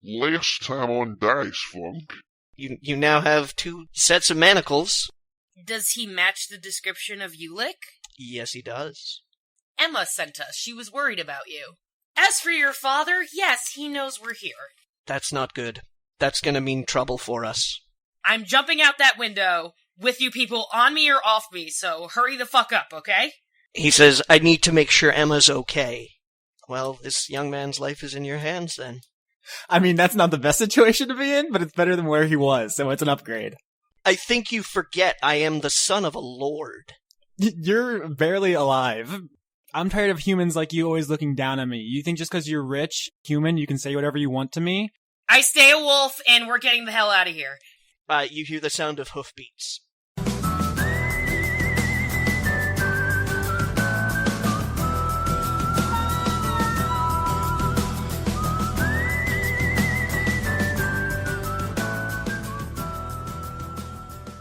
Last time on Dice Funk. You now have 2 sets of manacles. Does he match the description of Ulick? Yes, he does. Emma sent us. She was worried about you. As for your father, yes, he knows we're here. That's not good. That's gonna mean trouble for us. I'm jumping out that window with you people on me or off me, so hurry the fuck up, okay? He says, I need to make sure Emma's okay. Well, this young man's life is in your hands, then. I mean, that's not the best situation to be in, but it's better than where he was, so it's an upgrade. I think you forget I am the son of a lord. You're barely alive. I'm tired of humans like you always looking down on me. You think just because you're rich, human, you can say whatever you want to me? I stay a wolf, and we're getting the hell out of here. You hear the sound of hoofbeats.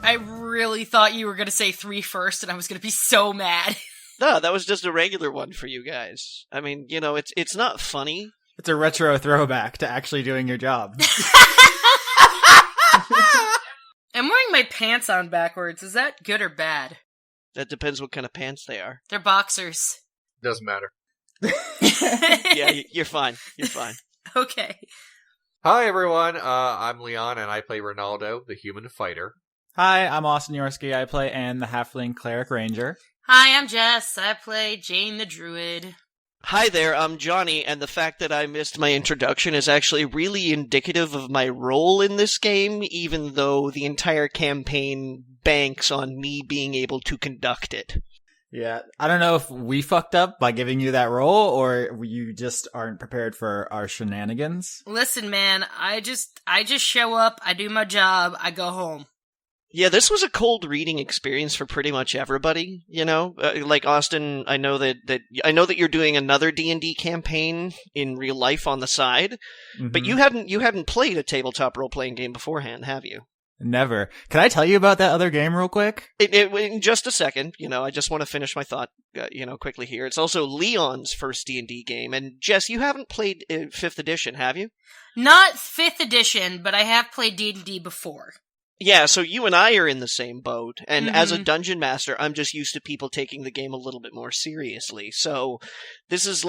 I really thought you were going to say 3 first, and I was going to be so mad. No, that was just a regular one for you guys. I mean, it's not funny. It's a retro throwback to actually doing your job. I'm wearing my pants on backwards. Is that good or bad? That depends what kind of pants they are. They're boxers. Doesn't matter. Yeah, you're fine. You're fine. Okay. Hi, everyone. I'm Leon, and I play Rinaldo, the human fighter. Hi, I'm Austin Yorsky. I play Anne, the halfling cleric ranger. Hi, I'm Jess. I play Jayne the druid. Hi there, I'm Johnny, and the fact that I missed my introduction is actually really indicative of my role in this game, even though the entire campaign banks on me being able to conduct it. Yeah, I don't know if we fucked up by giving you that role, or you just aren't prepared for our shenanigans. Listen, man, I just show up, I do my job, I go home. Yeah, this was a cold reading experience for pretty much everybody, like Austin, I know that you're doing another D&D campaign in real life on the side, but you hadn't played a tabletop role-playing game beforehand, have you? Never. Can I tell you about that other game real quick? In just a second, I just want to finish my thought, quickly here. It's also Leon's first D&D game, and Jess, you haven't played 5th edition, have you? Not 5th edition, but I have played D&D before. Yeah, so you and I are in the same boat, and as a dungeon master, I'm just used to people taking the game a little bit more seriously. So this was,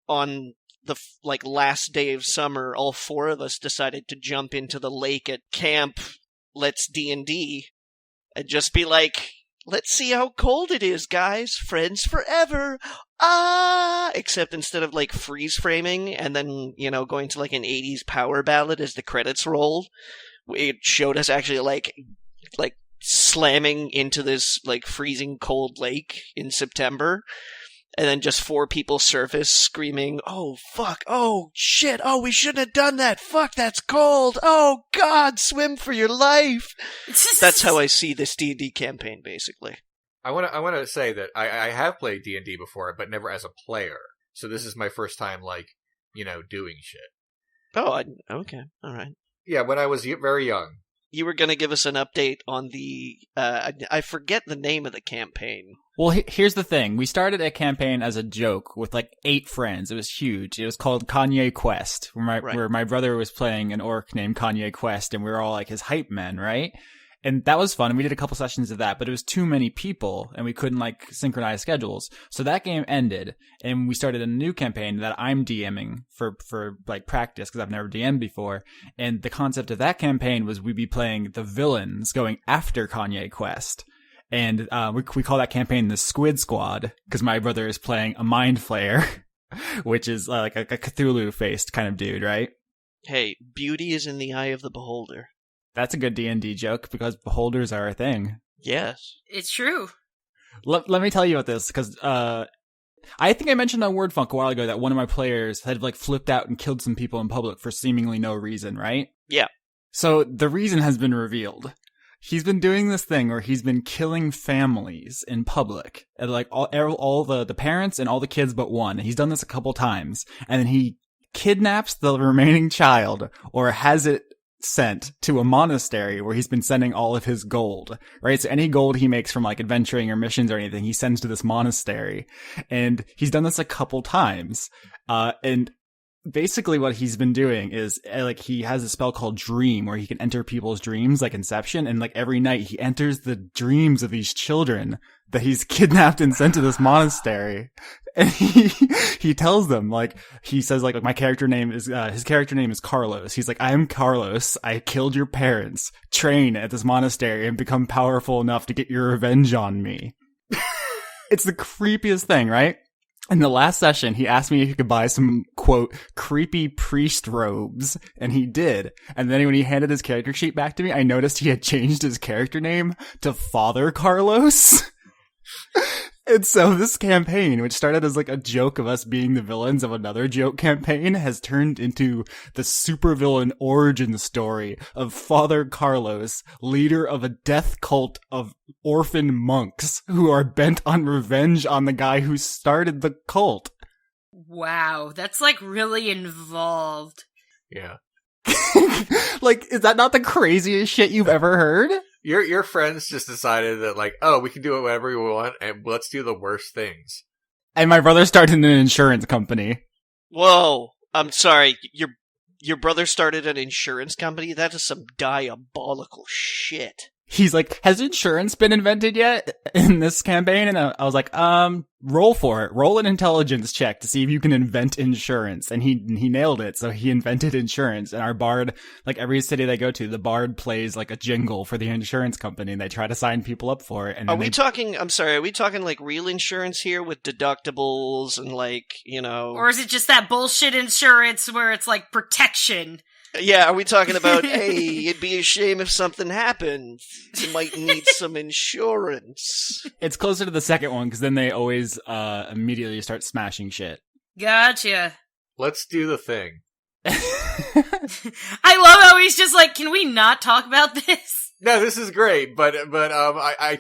on the last day of summer, all 4 of us decided to jump into the lake at camp, let's D&D, and just be like, let's see how cold it is, guys. Friends forever. Except instead of freeze framing and then, going to an 80s power ballad as the credits rolled, it showed us actually like slamming into this freezing cold lake in September, and then just 4 people surface screaming, "Oh fuck! Oh shit! Oh, we shouldn't have done that! Fuck, that's cold! Oh god, swim for your life!" That's how I see this D&D campaign, basically. I want to say that I have played D&D before, but never as a player. So this is my first time, doing shit. Oh, okay, all right. Yeah, when I was very young. You were going to give us an update on the... I forget the name of the campaign. Well, here's the thing. We started a campaign as a joke with 8 friends. It was huge. It was called Kanye Quest, where my brother was playing an orc named Kanye Quest, and we were all his hype men, right? And that was fun. We did a couple sessions of that, but it was too many people, and we couldn't synchronize schedules. So that game ended, and we started a new campaign that I'm DMing for practice, because I've never DM'd before. And the concept of that campaign was we'd be playing the villains going after Kanye Quest. And we call that campaign the Squid Squad, because my brother is playing a Mind Flayer, which is a Cthulhu-faced kind of dude, right? Hey, beauty is in the eye of the beholder. That's a good D&D joke, because beholders are a thing. Yes. It's true. Let me tell you about this, because I think I mentioned on WordFunk a while ago that one of my players had flipped out and killed some people in public for seemingly no reason, right? Yeah. So the reason has been revealed. He's been doing this thing where he's been killing families in public. And all the parents and all the kids but one. He's done this a couple times. And then he kidnaps the remaining child, or has it sent to a monastery where he's been sending all of his gold, right? So any gold he makes from adventuring or missions or anything, he sends to this monastery. And he's done this a couple times. And basically what he's been doing is like he has a spell called Dream where he can enter people's dreams like Inception, and like every night he enters the dreams of these children that he's kidnapped and sent to this monastery, and he tells them, like, he says like my character name is his character name is Carlos. He's like, I'm Carlos, I killed your parents, train at this monastery and become powerful enough to get your revenge on me. It's the creepiest thing, right? In the last session, he asked me if he could buy some, quote, creepy priest robes, and he did. And then when he handed his character sheet back to me, I noticed he had changed his character name to Father Carlos. And so this campaign, which started as like a joke of us being the villains of another joke campaign, has turned into the supervillain origin story of Father Carlos, leader of a death cult of orphan monks who are bent on revenge on the guy who started the cult. Wow, that's like really involved. Yeah. Like, is that not the craziest shit you've ever heard? Your friends just decided that, like, oh, we can do whatever we want, and let's do the worst things. And my brother started an insurance company. Whoa, I'm sorry, your brother started an insurance company? That is some diabolical shit. He's like, has insurance been invented yet in this campaign? And I was like, roll for it. Roll an intelligence check to see if you can invent insurance. And he nailed it. So he invented insurance. And our bard, like every city they go to, the bard plays like a jingle for the insurance company and they try to sign people up for it. And are we talking like real insurance here with deductibles and like, you know? Or is it just that bullshit insurance where it's like protection? Yeah, are we talking about, hey, it'd be a shame if something happened. You might need some insurance. It's closer to the second one, because then they always immediately start smashing shit. Gotcha. Let's do the thing. I love how he's just like, can we not talk about this? No, this is great, but I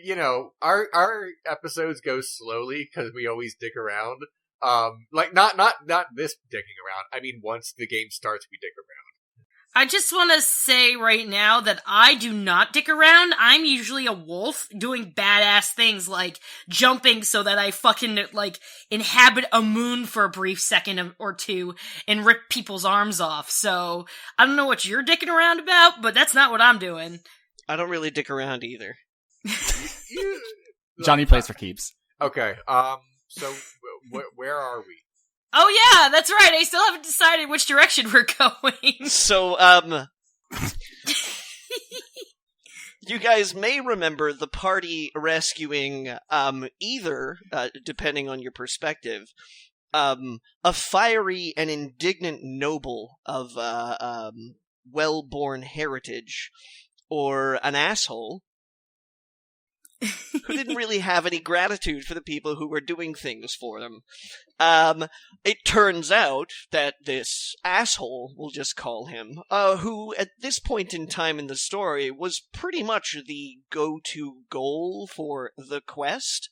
you know, our episodes go slowly because we always dick around. Like not this dicking around. I mean, once the game starts, we dick around. I just want to say right now that I do not dick around. I'm usually a wolf doing badass things like jumping so that I fucking like inhabit a moon for a brief second or two and rip people's arms off. So I don't know what you're dicking around about, but that's not what I'm doing. I don't really dick around either. Johnny plays for keeps. Okay. So where are we? Oh yeah, that's right. I still haven't decided which direction we're going. So, you guys may remember the party rescuing, either, depending on your perspective, a fiery and indignant noble of, well-born heritage, or an asshole who didn't really have any gratitude for the people who were doing things for them. It turns out that this asshole, we'll just call him, who at this point in time in the story was pretty much the go-to goal for the quest,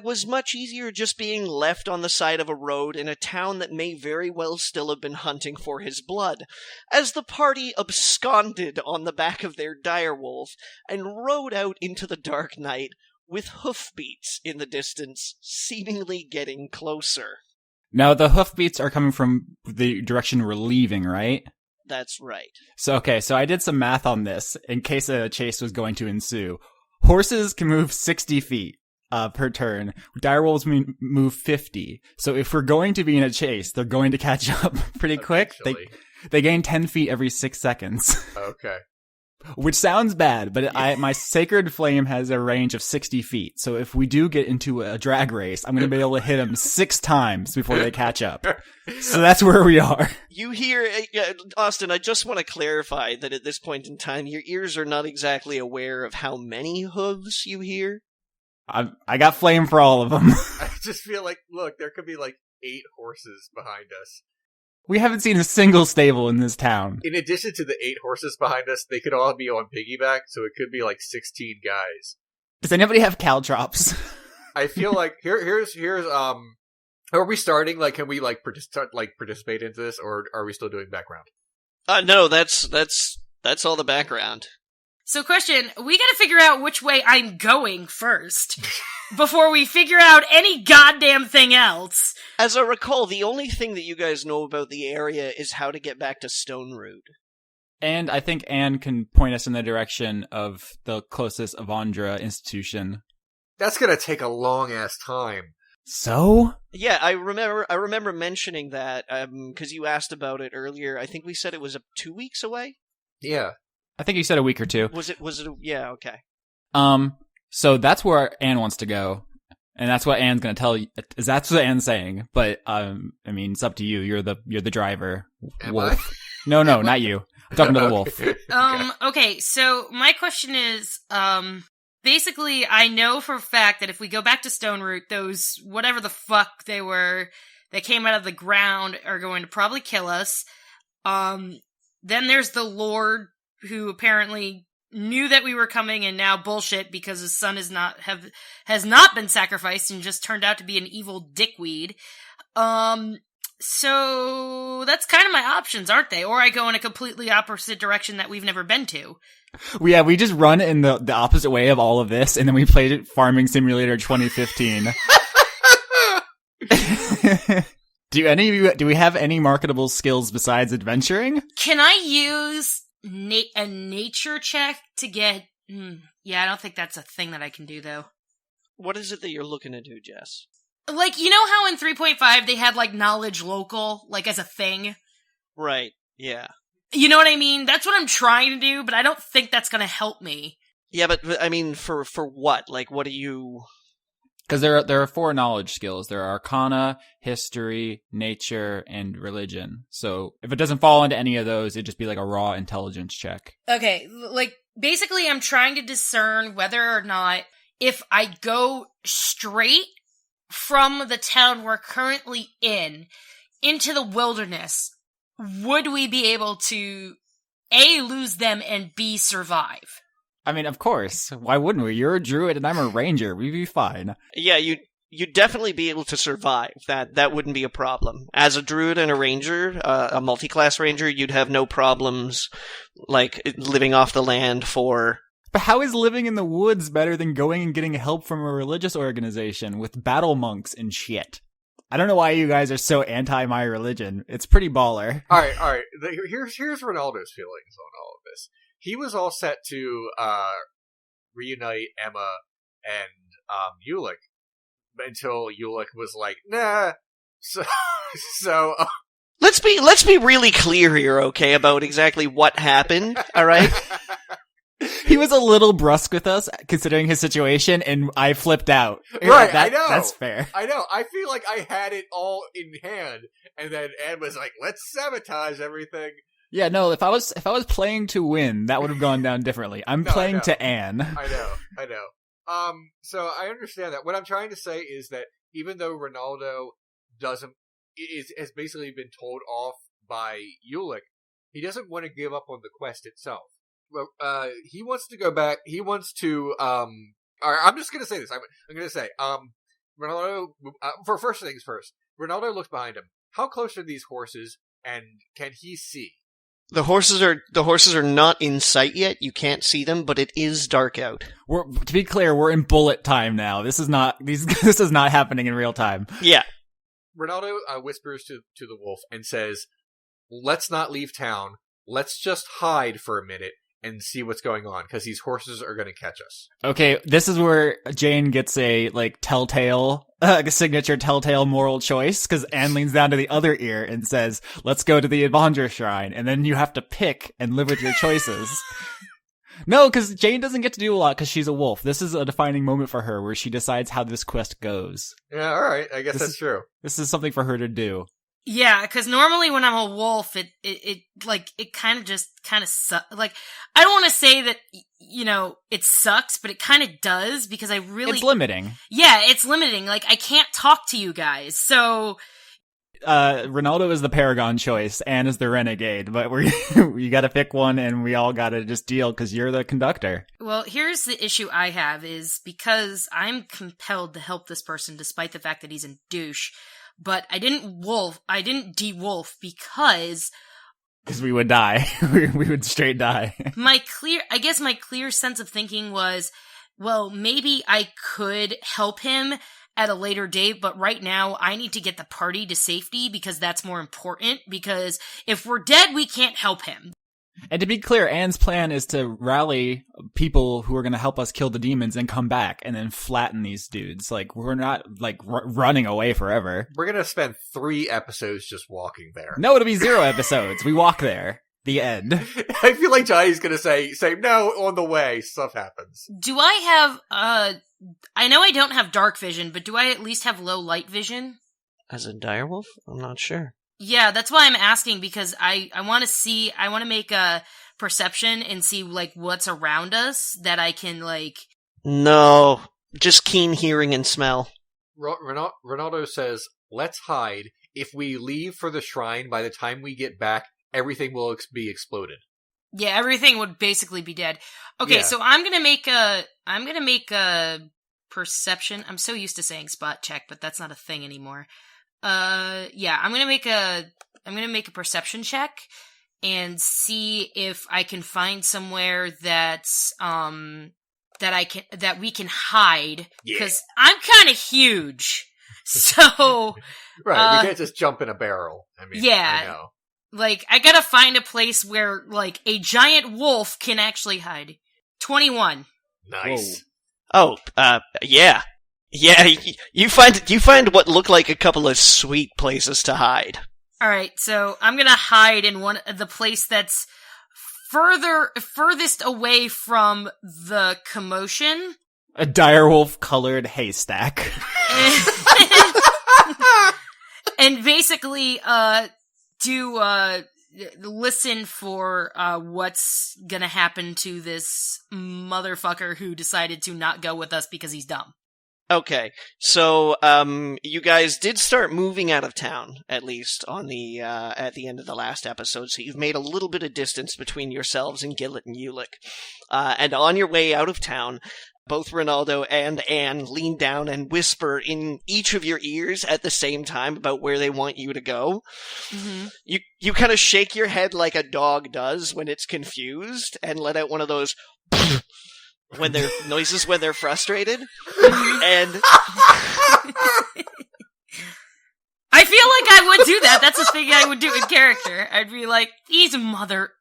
was much easier just being left on the side of a road in a town that may very well still have been hunting for his blood, as the party absconded on the back of their direwolf and rode out into the dark night with hoofbeats in the distance, seemingly getting closer. Now, the hoofbeats are coming from the direction we're leaving, right? That's right. So I did some math on this in case a chase was going to ensue. Horses can move 60 feet. Per turn. Direwolves move 50. So if we're going to be in a chase, they're going to catch up pretty quick. They gain 10 feet every 6 seconds. Okay. Which sounds bad, but my sacred flame has a range of 60 feet. So if we do get into a drag race, I'm going to be able to hit them 6 times before they catch up. So that's where we are. You hear, Austin, I just want to clarify that at this point in time, your ears are not exactly aware of how many hooves you hear. I got flame for all of them. I just feel like, look, there could be like 8 horses behind us. We haven't seen a single stable in this town. In addition to the 8 horses behind us, they could all be on piggyback, so it could be like 16 guys. Does anybody have caltrops? I feel like here's are we starting? Like, can we participate into this, or are we still doing background? No, that's all the background. So question, we gotta figure out which way I'm going first, before we figure out any goddamn thing else. As I recall, the only thing that you guys know about the area is how to get back to Stone Root. And I think Anne can point us in the direction of the closest Avandra institution. That's gonna take a long-ass time. So? Yeah, I remember mentioning that, because you asked about it earlier. I think we said it was 2 weeks away? Yeah. I think you said a week or two. Was it, yeah, okay. So that's where Anne wants to go. And that's what Anne's gonna tell you. That's what Anne's saying. But, I mean, it's up to you. You're the driver. Am Wolf. No, not you. I'm talking to the wolf. Okay, so my question is, basically, I know for a fact that if we go back to Stone Root, those, whatever the fuck they were, that came out of the ground are going to probably kill us. Then there's the Lord, who apparently knew that we were coming and now bullshit because his son has not been sacrificed and just turned out to be an evil dickweed. So that's kind of my options, aren't they? Or I go in a completely opposite direction that we've never been to. Yeah, we just run in the opposite way of all of this, and then we played it Farming Simulator 2015. Do we have any marketable skills besides adventuring? Can I use a nature check to get... Yeah, I don't think that's a thing that I can do, though. What is it that you're looking to do, Jess? Like, you know how in 3.5 they had, like, knowledge local, like, as a thing? Right, yeah. You know what I mean? That's what I'm trying to do, but I don't think that's gonna help me. Yeah, but I mean, for what? Like, what do you... Because there are 4 knowledge skills. There are Arcana, History, Nature, and Religion. So if it doesn't fall into any of those, it'd just be like a raw intelligence check. Okay, like, basically I'm trying to discern whether or not if I go straight from the town we're currently in into the wilderness, would we be able to A, lose them, and B, survive? I mean, of course. Why wouldn't we? You're a druid and I'm a ranger. We'd be fine. Yeah, you'd definitely be able to survive. That wouldn't be a problem. As a druid and a ranger, a multi-class ranger, you'd have no problems, like, living off the land for... But how is living in the woods better than going and getting help from a religious organization with battle monks and shit? I don't know why you guys are so anti my religion. It's pretty baller. All right. Here's Rinaldo's feelings on all of this. He was all set to reunite Emma and Ulick until Ulick was like, nah. So let's be really clear here, okay, about exactly what happened. All right. He was a little brusque with us, considering his situation, and I flipped out. Right, I know. That's fair. I know. I feel like I had it all in hand, and then Anne was like, let's sabotage everything. Yeah, no, if I was playing to win, that would have gone down differently. I'm playing to Anne. I know. So I understand that. What I'm trying to say is that even though Rinaldo has basically been told off by Ulick, he doesn't want to give up on the quest itself. Well, he wants to go back. He wants to. I'm just gonna say this. I'm gonna say, Rinaldo. For first things first, Rinaldo looks behind him. How close are these horses, and can he see? The horses are not in sight yet. You can't see them, but it is dark out. To be clear, we're in bullet time now. This is not this is not happening in real time. Yeah. Rinaldo whispers to the wolf and says, "Let's not leave town. Let's just hide for a minute and see what's going on, because these horses are going to catch us." Okay, this is where Jayne gets a, like, signature telltale moral choice, because Anne leans down to the other ear and says, let's go to the Avandra Shrine, and then you have to pick and live with your choices. No, because Jayne doesn't get to do a lot because she's a wolf. This is a defining moment for her where she decides how this quest goes. Yeah, alright, I guess that's true. This is something for her to do. Yeah, because normally when I'm a wolf, it kind of sucks. Like, I don't want to say that, it sucks, but it kind of does, because it's limiting. Yeah, it's limiting. Like, I can't talk to you guys, so... Rinaldo is the Paragon choice, Anne is the Renegade, but you gotta pick one, and we all gotta just deal, because you're the conductor. Well, here's the issue I have, is because I'm compelled to help this person, despite the fact that he's a douche, but I didn't de-wolf because Because we would die. We would straight die. My clear sense of thinking was, well, maybe I could help him at a later date, but right now I need to get the party to safety because that's more important, because if we're dead, we can't help him. And to be clear, Anne's plan is to rally people who are going to help us kill the demons and come back and then flatten these dudes. Like, we're not, like, running away forever. We're going to spend 3 episodes just walking there. No, it'll be 0 episodes. We walk there. The end. I feel like Johnny's going to say, no, on the way, stuff happens. Do I have, I know I don't have dark vision, but do I at least have low light vision? As a direwolf? I'm not sure. Yeah, that's why I'm asking, because I want to make a perception and see, like, what's around us that I can, like... No, just keen hearing and smell. Rinaldo says, let's hide. If we leave for the shrine, by the time we get back, everything will be exploded. Yeah, everything would basically be dead. Okay, so I'm gonna make a perception. I'm so used to saying spot check, but that's not a thing anymore. Yeah, I'm gonna make a perception check and see if I can find somewhere that's that we can hide, because I'm kind of huge. So right, we can't just jump in a barrel. I mean, yeah, I know. Like, I gotta find a place where, like, a giant wolf can actually hide. 21. Nice. Whoa. Oh, yeah. Yeah, you find what look like a couple of sweet places to hide. Alright, so I'm gonna hide in the place that's furthest away from the commotion. A direwolf-colored haystack. And basically, listen for what's gonna happen to this motherfucker who decided to not go with us because he's dumb. Okay, so you guys did start moving out of town, at least on the at the end of the last episode. So you've made a little bit of distance between yourselves and Gillet and Ulick. And on your way out of town, both Rinaldo and Anne lean down and whisper in each of your ears at the same time about where they want you to go. Mm-hmm. You kind of shake your head like a dog does when it's confused and let out one of those when they're noises when they're frustrated. And I feel like I would do that. That's a thing I would do in character. I'd be like, "He's mother."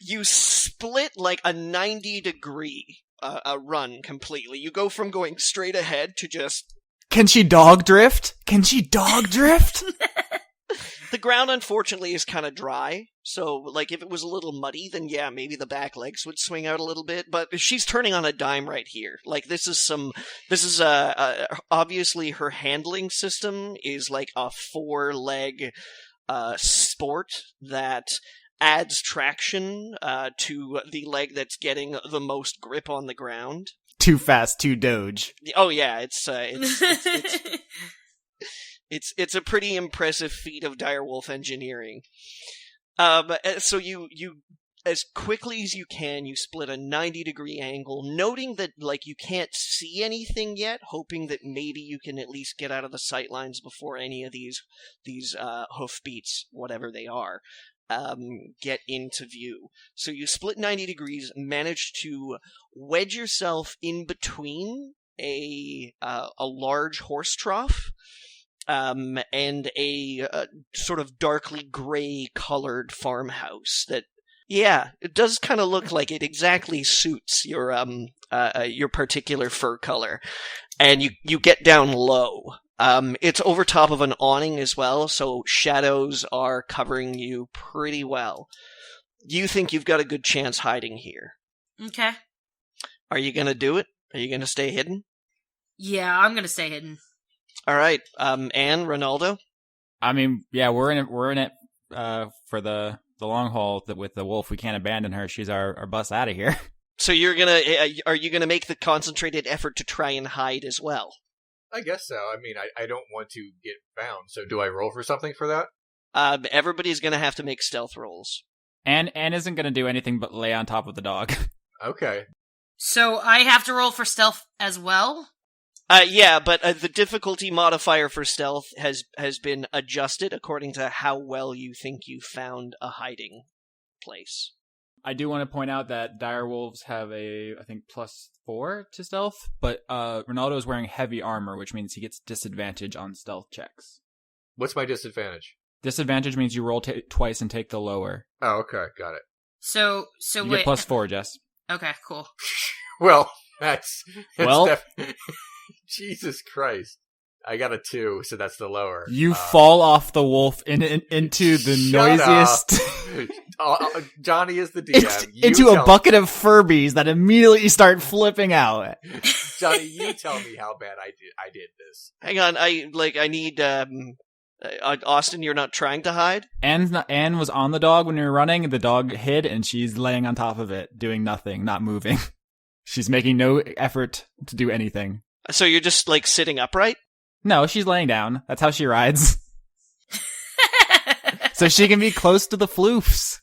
You split like a 90-degree a run completely. You go from going straight ahead to just... Can she dog drift? The ground, unfortunately, is kind of dry. So, like, if it was a little muddy, then yeah, maybe the back legs would swing out a little bit. But she's turning on a dime right here. Like, this is obviously her handling system is like a 4-leg sport that adds traction to the leg that's getting the most grip on the ground. Too fast, too Doge. Oh yeah, it's a pretty impressive feat of direwolf engineering. So you as quickly as you can, you split a 90-degree angle, noting that like you can't see anything yet, hoping that maybe you can at least get out of the sight lines before any of these hoofbeats, whatever they are, get into view. So you split 90 degrees, managed to wedge yourself in between a large horse trough and a sort of darkly gray colored farmhouse that, yeah, it does kind of look like it exactly suits your particular fur color. And you get down low. It's over top of an awning as well, so shadows are covering you pretty well. You think you've got a good chance hiding here. Okay. Are you gonna do it? Are you gonna stay hidden? Yeah, I'm gonna stay hidden. Alright, Anne, Rinaldo? I mean, yeah, we're in it for the long haul with the wolf. We can't abandon her. She's our bus out of here. So are you gonna make the concentrated effort to try and hide as well? I guess so. I mean, I don't want to get found, so do I roll for something for that? Everybody's gonna have to make stealth rolls. Anne isn't gonna do anything but lay on top of the dog. Okay. So I have to roll for stealth as well? Yeah, but the difficulty modifier for stealth has been adjusted according to how well you think you found a hiding place. I do want to point out that direwolves have I think, +4 to stealth, but Rinaldo is wearing heavy armor, which means he gets disadvantage on stealth checks. What's my disadvantage? Disadvantage means you roll twice and take the lower. Oh, okay, got it. So you wait. get +4, Jess. Okay, cool. Well, that's Jesus Christ. I got a 2, so that's the lower. You fall off the wolf into the noisiest... Johnny is the DM. Into a bucket of Furbies that immediately start flipping out. Johnny, you tell me how bad I did this. Hang on, I need, Austin, you're not trying to hide? Anne was on the dog when you were running. The dog hid, and she's laying on top of it, doing nothing, not moving. She's making no effort to do anything. So you're just, sitting upright? No, she's laying down. That's how she rides. So she can be close to the floofs.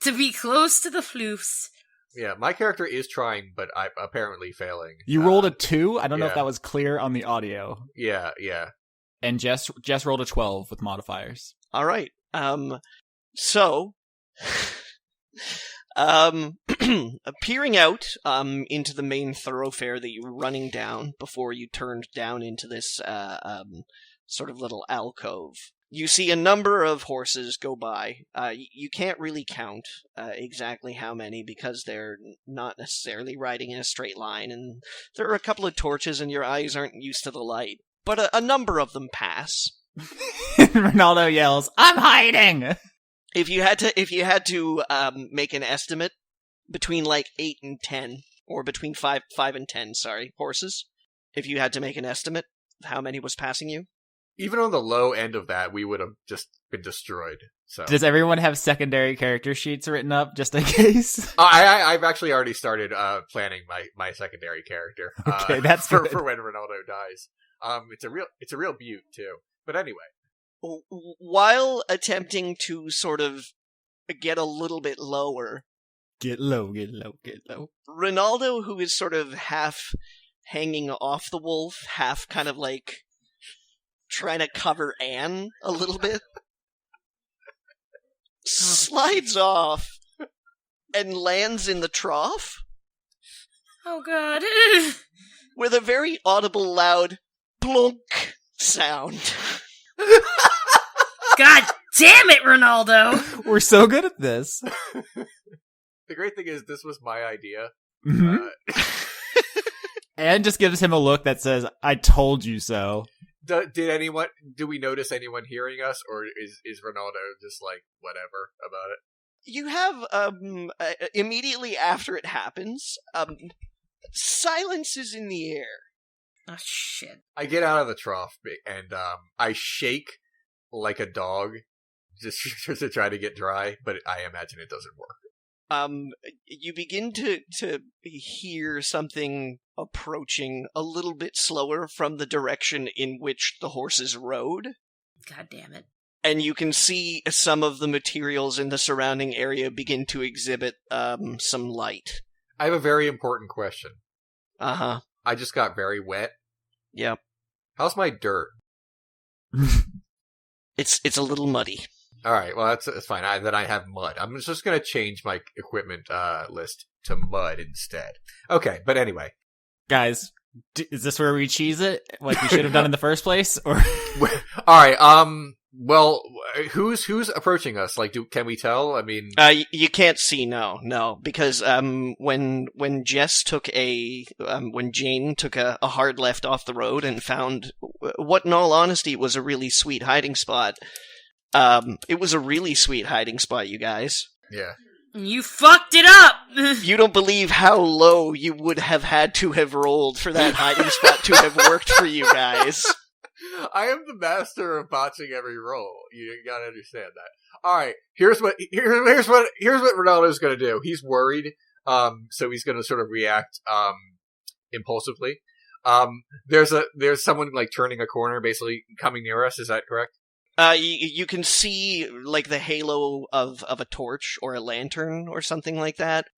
To be close to the floofs. Yeah, my character is trying, but I'm apparently failing. You rolled a 2? I don't know if that was clear on the audio. Yeah. And Jess rolled a 12 with modifiers. All right. So, peering out into the main thoroughfare that you were running down before you turned down into this sort of little alcove, you see a number of horses go by. You can't really count exactly how many because they're not necessarily riding in a straight line, and there are a couple of torches and your eyes aren't used to the light. But a number of them pass. Rinaldo yells, "I'm hiding!" If you had to make an estimate between 8 and 10, or between 5 and 10, horses, if you had to make an estimate of how many was passing you? Even on the low end of that, we would have just been destroyed. So, does everyone have secondary character sheets written up just in case? I've actually already started planning my secondary character. Okay, that's for when Rinaldo dies. It's a real beaut too. But anyway, while attempting to sort of get a little bit lower, get low. Rinaldo, who is sort of half hanging off the wolf, half kind of trying to cover Anne a little bit, slides off and lands in the trough. Oh god. With a very audible, loud plunk sound. God damn it, Rinaldo! We're so good at this. The great thing is, this was my idea. Mm-hmm. Anne just gives him a look that says, "I told you so." Do we notice anyone hearing us, or is Rinaldo just whatever about it? You have, immediately after it happens, silence is in the air. Oh, shit. I get out of the trough, and I shake like a dog, just to try to get dry, but I imagine it doesn't work. You begin to hear something approaching a little bit slower from the direction in which the horses rode. God damn it. And you can see some of the materials in the surrounding area begin to exhibit some light. I have a very important question. Uh-huh. I just got very wet. Yep. How's my dirt? It's a little muddy. All right, well, that's fine. Then I have mud. I'm just going to change my equipment list to mud instead. Okay, but anyway. Guys, is this where we cheese it? Like we should have done in the first place? Or all right, well, who's approaching us? Can we tell? I mean... you can't see, no, because, when Jayne took a hard left off the road and found what, in all honesty, was a really sweet hiding spot. It was a really sweet hiding spot, you guys. Yeah. You fucked it up! You don't believe how low you would have had to have rolled for that hiding spot to have worked for you guys. I am the master of botching every roll. You gotta understand that. All right, here's what Ronaldo's gonna do. He's worried, so he's gonna sort of react impulsively. There's someone turning a corner, basically coming near us. Is that correct? You can see the halo of a torch or a lantern or something like that.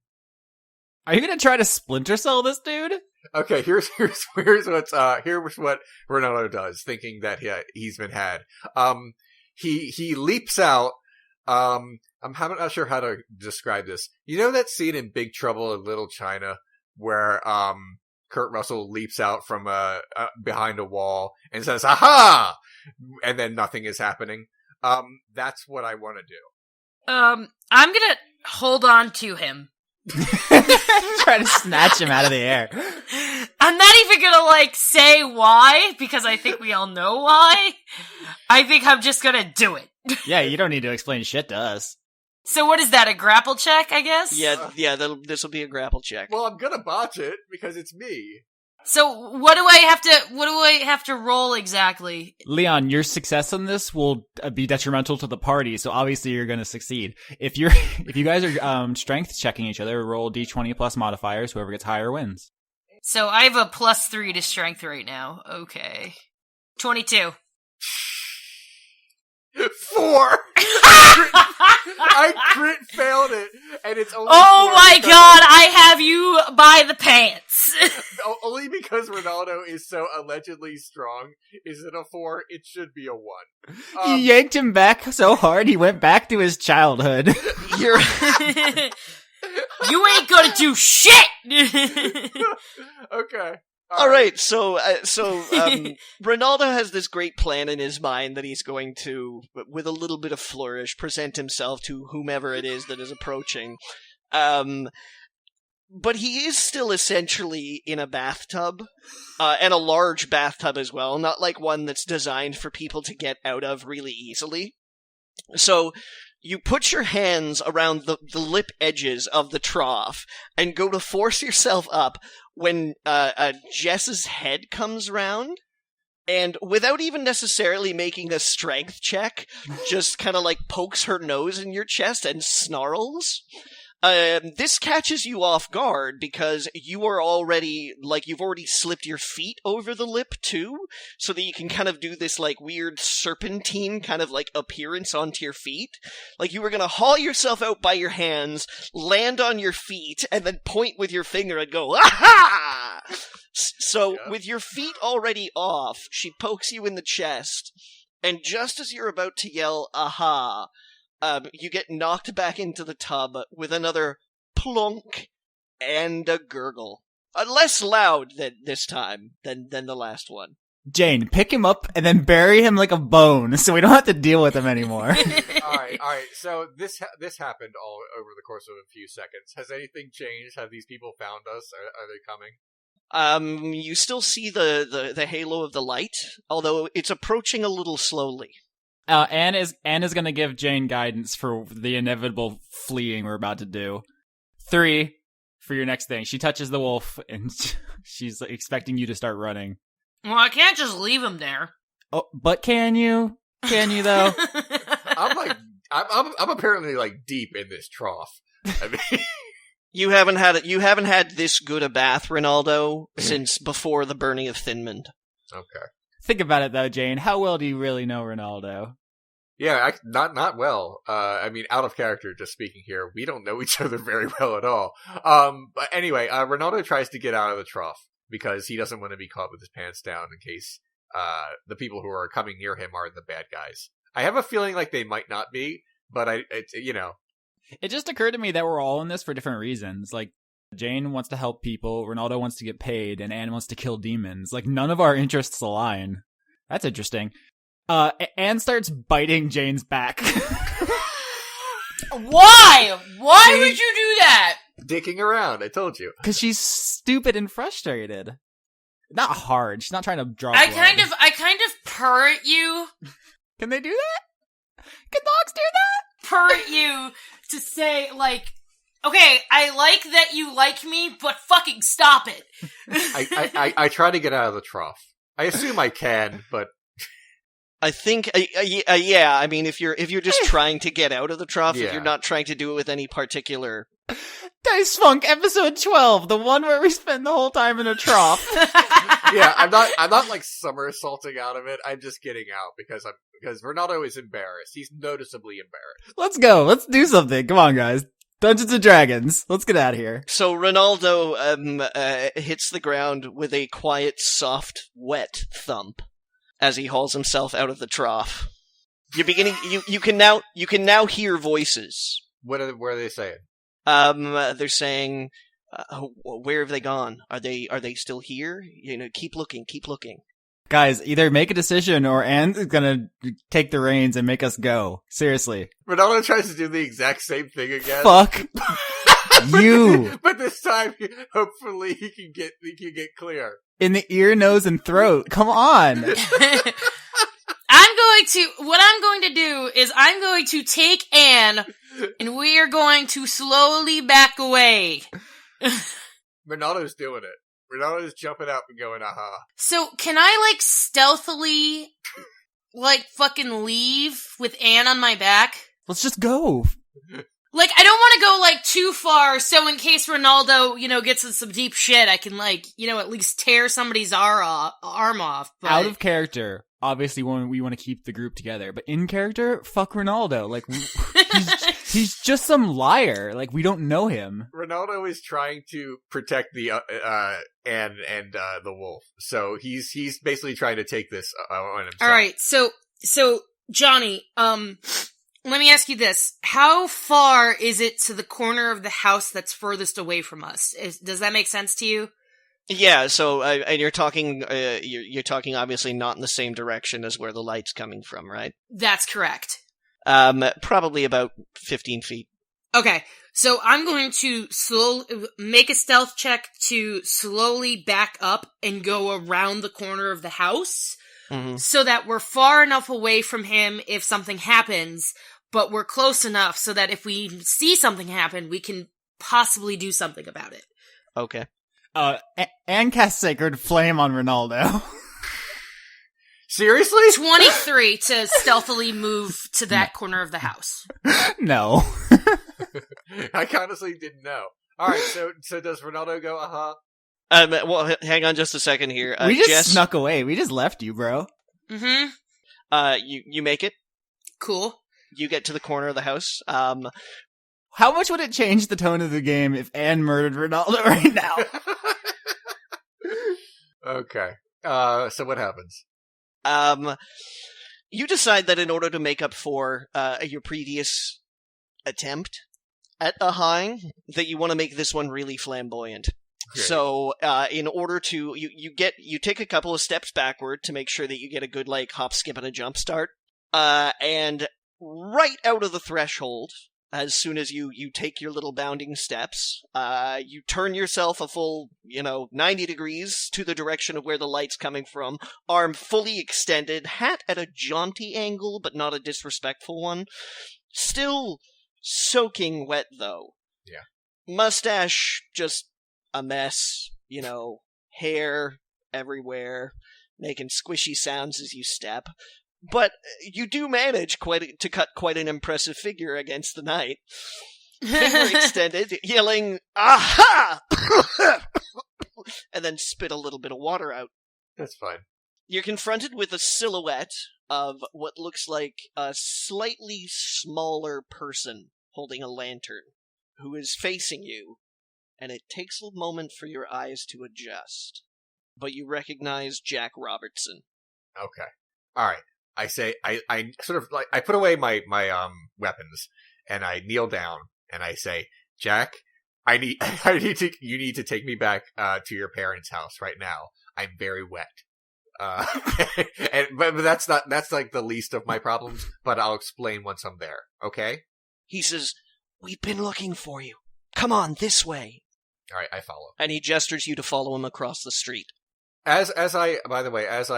Are you gonna try to splinter cell this dude? Okay, here's what Rinaldo does, thinking that he's been had. He leaps out. I'm not sure how to describe this. You know that scene in Big Trouble in Little China where Kurt Russell leaps out from behind a wall and says "Aha!" and then nothing is happening. That's what I want to do. I'm gonna hold on to him. Try to snatch him out of the air. I'm not even gonna, say why, because I think we all know why. I think I'm just gonna do it. Yeah, you don't need to explain shit to us. So what is that, a grapple check, I guess? Yeah, this will be a grapple check. Well, I'm gonna botch it, because it's me. So what do I have to roll exactly? Leon, your success on this will be detrimental to the party, so obviously you're going to succeed. If you guys are strength checking each other, roll d20 plus modifiers. Whoever gets higher wins. So I have a +3 to strength right now. Okay. 22. 4! I crit failed it, and it's only Oh 4 my because god, I have you by the pants! only because Rinaldo is so allegedly strong. Is it a 4? It should be a 1. You yanked him back so hard he went back to his childhood. You're You ain't gonna do shit! Okay. all right. So Rinaldo has this great plan in his mind that he's going to, with a little bit of flourish, present himself to whomever it is that is approaching. But he is still essentially in a bathtub, and a large bathtub as well, not like one that's designed for people to get out of really easily. So you put your hands around the lip edges of the trough and go to force yourself up when Jess's head comes round, and without even necessarily making a strength check, just kind of pokes her nose in your chest and snarls. This catches you off guard because you are already, you've already slipped your feet over the lip too, so that you can kind of do this, weird serpentine kind of, appearance onto your feet. You were gonna haul yourself out by your hands, land on your feet, and then point with your finger and go, aha! So, with your feet already off, she pokes you in the chest, and just as you're about to yell, aha, you get knocked back into the tub with another plonk and a gurgle. Less loud this time than the last one. Jayne, pick him up and then bury him like a bone so we don't have to deal with him anymore. Alright, so this happened all over the course of a few seconds. Has anything changed? Have these people found us? Are they coming? You still see the halo of the light, although it's approaching a little slowly. Anne is going to give Jayne guidance for the inevitable fleeing we're about to do. 3 for your next thing. She touches the wolf and she's expecting you to start running. Well, I can't just leave him there. Oh, but can you? Can you though? I'm apparently deep in this trough. I mean, You haven't had this good a bath, Rinaldo, since before the burning of Thinmond. okay. Think about it though, Jayne. How well do you really know Rinaldo? Yeah, not well. I mean, out of character, just speaking here. We don't know each other very well at all. But anyway, Rinaldo tries to get out of the trough because he doesn't want to be caught with his pants down in case the people who are coming near him are the bad guys. I have a feeling they might not be, but It just occurred to me that we're all in this for different reasons. Jayne wants to help people, Rinaldo wants to get paid, and Anne wants to kill demons. None of our interests align. That's interesting. Anne starts biting Jayne's back. Why? Why would you do that? dicking around. I told you. Because she's stupid and frustrated. Not hard. She's not trying to draw I blood. kind of purr at you. Can they do that? Can dogs do that? Purr at you to say, okay, I like that you like me, but fucking stop it. I try to get out of the trough. I assume I can, but I think, yeah. I mean, if you're just trying to get out of the trough, Yeah. if you're not trying to do it with any particular. Dice Funk episode 12, the one where we spend the whole time in a trough. yeah, I'm not like somersaulting out of it. I'm just getting out because Rinaldo is embarrassed. He's noticeably embarrassed. Let's go. Let's do something. Come on, guys. Dungeons and Dragons. Let's get out of here. So Rinaldo hits the ground with a quiet, soft, wet thump as he hauls himself out of the trough. You're beginning. You can now hear voices. What are they saying? They're saying, "Where have they gone? Are they still here? Keep looking. Keep looking." Guys, either make a decision or Anne's gonna take the reins and make us go. Seriously. Rinaldo tries to do the exact same thing again. Fuck you. But this time, hopefully, he can get clear. In the ear, nose, and throat. Come on. What I'm going to do is I'm going to take Anne and we are going to slowly back away. Rinaldo's doing it. Rinaldo's jumping up and going, aha. So, can I, stealthily, fucking leave with Anne on my back? Let's just go. I don't want to go, too far, so in case Rinaldo, gets in some deep shit, I can, at least tear somebody's arm off. But... Out of character, obviously we want to keep the group together, but in character, fuck Rinaldo. He's just some liar. We don't know him. Rinaldo is trying to protect the Anne and the wolf, so he's basically trying to take this on himself. All right, so Johnny, let me ask you this: how far is it to the corner of the house that's furthest away from us? Does that make sense to you? Yeah. So, and you're talking obviously not in the same direction as where the light's coming from, right? That's correct. Probably about 15 feet. Okay, so I'm going to make a stealth check to slowly back up and go around the corner of the house, so that we're far enough away from him if something happens, but we're close enough so that if we see something happen, we can possibly do something about it. Okay. And cast Sacred Flame on Rinaldo. Seriously? 23 to stealthily move to that corner of the house. No. I honestly didn't know. Alright, so does Rinaldo go, aha? Well, hang on just a second here. We just Jess, snuck away. We just left you, bro. Mm-hmm. You make it. Cool. You get to the corner of the house. How much would it change the tone of the game if Anne murdered Rinaldo right now? Okay. So what happens? You decide that in order to make up for your previous attempt at a high, that you want to make this one really flamboyant. Okay. So, in order to you take a couple of steps backward to make sure that you get a good hop, skip, and a jump start, and right out of the threshold, as soon as you take your little bounding steps, you turn yourself a full 90 degrees to the direction of where the light's coming from, arm fully extended, hat at a jaunty angle but not a disrespectful one, still soaking wet though. Yeah. Mustache just a mess, hair everywhere, making squishy sounds as you step. But you do manage to cut quite an impressive figure against the night. Finger extended, yelling, "Aha!" and then spit a little bit of water out. That's fine. You're confronted with a silhouette of what looks like a slightly smaller person holding a lantern, who is facing you, and it takes a moment for your eyes to adjust. But you recognize Jack Robertson. Okay. All right. I say, I sort of I put away my weapons and I kneel down and I say, Jack, you need to take me back to your parents' house right now. I'm very wet. But that's the least of my problems, but I'll explain once I'm there. Okay? He says, "We've been looking for you. Come on, this way." All right, I follow. And he gestures you to follow him across the street. As I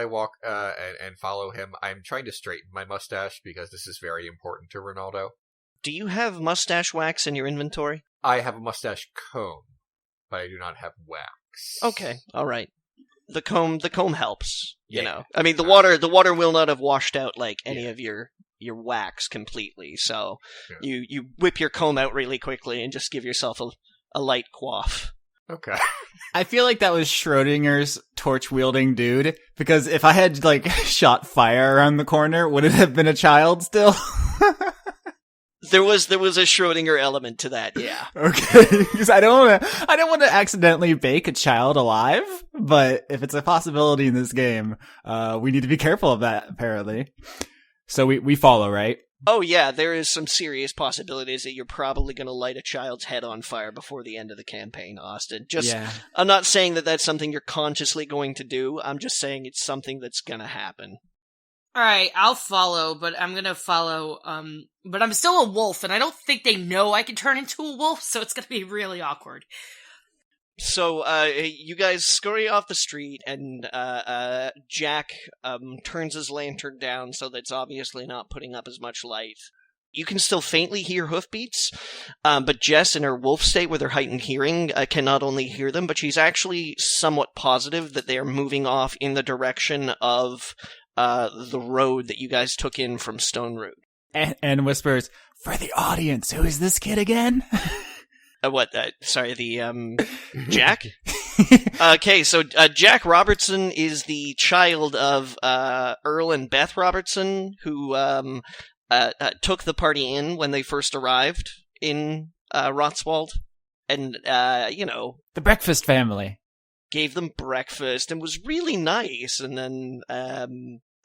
walk and follow him, I'm trying to straighten my mustache because this is very important to Rinaldo. Do you have mustache wax in your inventory? I have a mustache comb, but I do not have wax. Okay, all right. The comb helps. You Yeah. know, I mean, the water will not have washed out any of your wax completely. So you whip your comb out really quickly and just give yourself a light quaff. Okay. I feel like that was Schrodinger's torch-wielding dude, because if I had, shot fire around the corner, would it have been a child still? There was a Schrodinger element to that, yeah. Okay, because I don't want to accidentally bake a child alive, but if it's a possibility in this game, we need to be careful of that, apparently. So we follow, right? Oh yeah, there is some serious possibilities that you're probably going to light a child's head on fire before the end of the campaign, Austin. I'm not saying that that's something you're consciously going to do, I'm just saying it's something that's going to happen. Alright, I'll follow, but I'm gonna follow, but I'm still a wolf, and I don't think they know I can turn into a wolf, so it's gonna be really awkward. So, you guys scurry off the street, and, Jack, turns his lantern down so that it's obviously not putting up as much light. You can still faintly hear hoofbeats, but Jess, in her wolf state with her heightened hearing, can not only hear them, but she's actually somewhat positive that they are moving off in the direction of the road that you guys took in from Stone Root. And whispers, for the audience, who is this kid again? Jack? Okay, so Jack Robertson is the child of Earl and Beth Robertson, who took the party in when they first arrived in Rotswald. And, the breakfast family. Gave them breakfast and was really nice, and then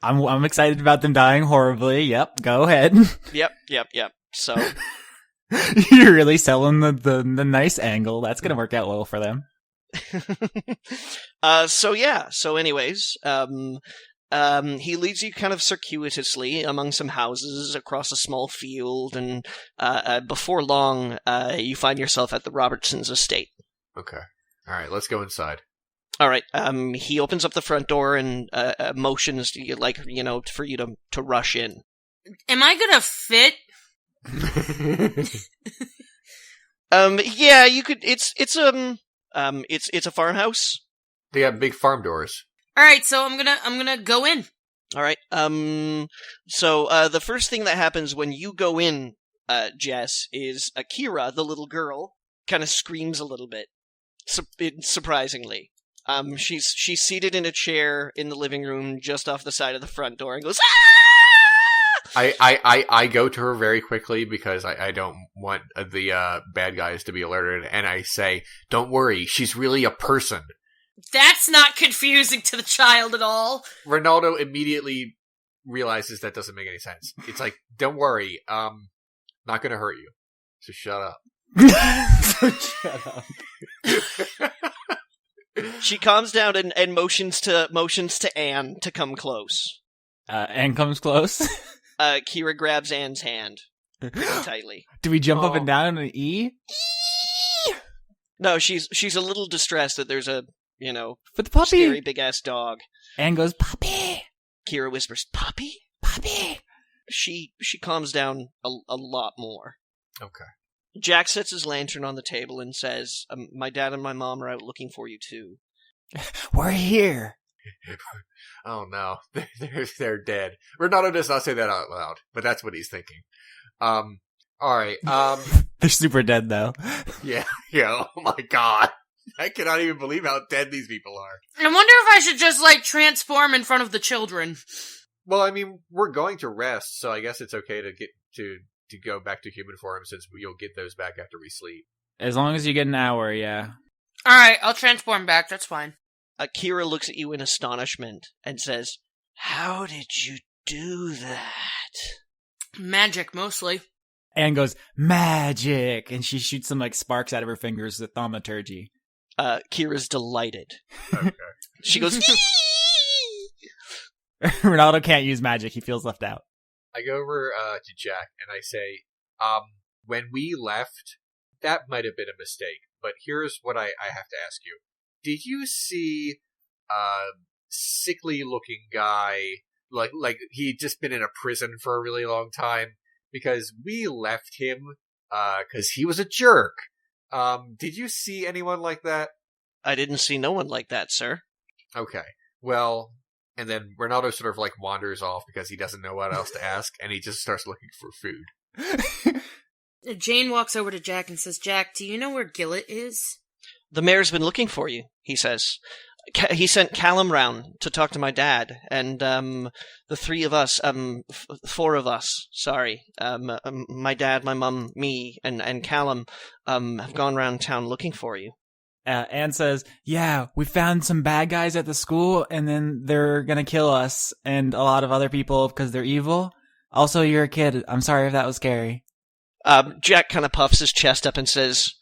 I'm excited about them dying horribly. Yep, go ahead. Yep. So you're really selling the nice angle. That's gonna work out well for them. So anyways, he leads you kind of circuitously among some houses across a small field, and before long, you find yourself at the Robertsons' estate. Okay. All right, let's go inside. All right. He opens up the front door and motions to you, for you to rush in. Am I gonna fit? Yeah, you could. It's a farmhouse. They have big farm doors. All right, so I'm gonna go in. All right. So the first thing that happens when you go in, Jess, is Akira, the little girl, kind of screams a little bit. Surprisingly. She's seated in a chair in the living room just off the side of the front door and goes, "Ah!" I go to her very quickly because I don't want the bad guys to be alerted, and I say, "Don't worry, she's really a person." That's not confusing to the child at all. Rinaldo immediately realizes that doesn't make any sense. It's like, "Don't worry, not gonna hurt you, so shut up." Shut up. She calms down and motions to Anne to come close. Anne comes close. Kira grabs Anne's hand pretty tightly. Do we jump up and down in an E? No, she's a little distressed that there's a but the puppy, scary big ass dog. Anne goes, "Puppy." Kira whispers, "Puppy, puppy." She calms down a lot more. Okay. Jack sets his lantern on the table and says, "My dad and my mom are out looking for you too." We're here. Oh no, they're dead. Rinaldo does not say that out loud, but that's what he's thinking. All right. They're super dead though. Yeah. Oh my god, I cannot even believe how dead these people are. I wonder if I should just transform in front of the children. Well, I mean, we're going to rest, so I guess it's okay to get to go back to human form since you'll get those back after we sleep. As long as you get an hour, yeah. Alright, I'll transform back, that's fine. Akira looks at you in astonishment and says, "How did you do that?" Magic, mostly. Anne goes, "Magic!" And she shoots some sparks out of her fingers with thaumaturgy. Kira's delighted. Okay. She goes, Rinaldo can't use magic, he feels left out. I go over to Jack and I say, when we left, that might have been a mistake, but here's what I have to ask you. Did you see a sickly-looking guy, like he'd just been in a prison for a really long time? Because we left him, because he was a jerk. Did you see anyone like that? "I didn't see no one like that, sir." Okay, well... And then Rinaldo sort of wanders off because he doesn't know what else to ask, and he just starts looking for food. Jayne walks over to Jack and says, "Jack, do you know where Gillet is?" "The mayor's been looking for you," he says. He sent Callum round to talk to my dad, and the three of us, four of us, sorry, my dad, my mum, me, and Callum, have gone round town looking for you. Anne says, yeah, we found some bad guys at the school, and then they're gonna kill us and a lot of other people because they're evil. Also, you're a kid. I'm sorry if that was scary. Jack kind of puffs his chest up and says,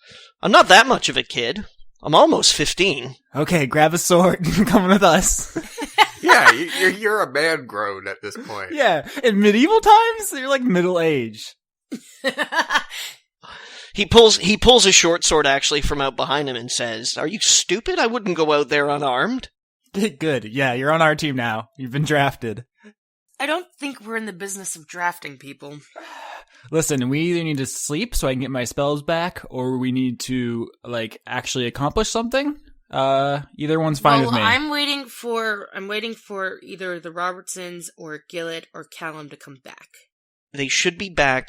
I'm not that much of a kid. I'm almost 15. Okay, grab a sword. You're coming with us. Yeah, you're a man grown at this point. Yeah, in medieval times, you're like middle age. He pulls a short sword actually from out behind him and says, are you stupid? I wouldn't go out there unarmed. Good. Yeah, you're on our team now. You've been drafted. I don't think we're in the business of drafting people. Listen, we either need to sleep so I can get my spells back, or we need to, like, actually accomplish something. Either one's fine with me. I'm waiting for either the Robertsons or Gillet or Callum to come back. They should be back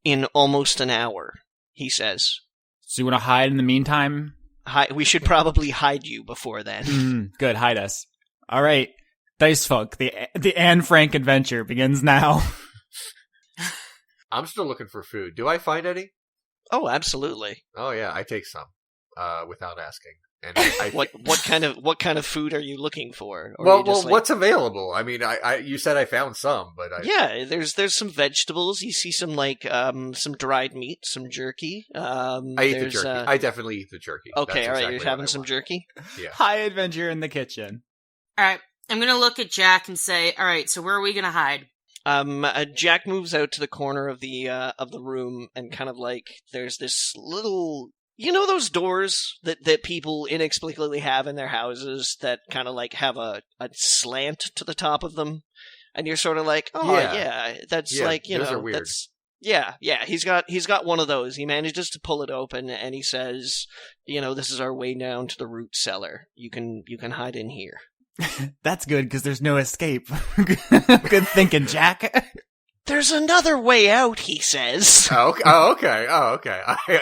in almost an hour, he says. So you want to hide in the meantime? We should probably hide you before then. Good, hide us. All right, Dice Folk, the Anne Frank adventure begins now. I'm still looking for food. Do I find any? Oh, absolutely. Oh yeah, I take some, without asking. And what kind of food are you looking for? Or well, like... what's available? I mean, you said I found some, but yeah, there's some vegetables. You see some some dried meat, some jerky. I eat the jerky. I definitely eat the jerky. Okay, all right, you're having some jerky. Yeah. High adventure in the kitchen. All right, I'm gonna look at Jack and say, all right, so where are we gonna hide? Jack moves out to the corner of the room and kind of like there's this little, you know, those doors that people inexplicably have in their houses that kind of like have a slant to the top of them, and you're sort of like, oh yeah that's like, you those know, are weird. that's yeah. He's got one of those. He manages to pull it open and he says, you know, this is our way down to the root cellar. You can hide in here. That's good, because there's no escape. Good thinking, Jack. There's another way out, he says. Oh, okay.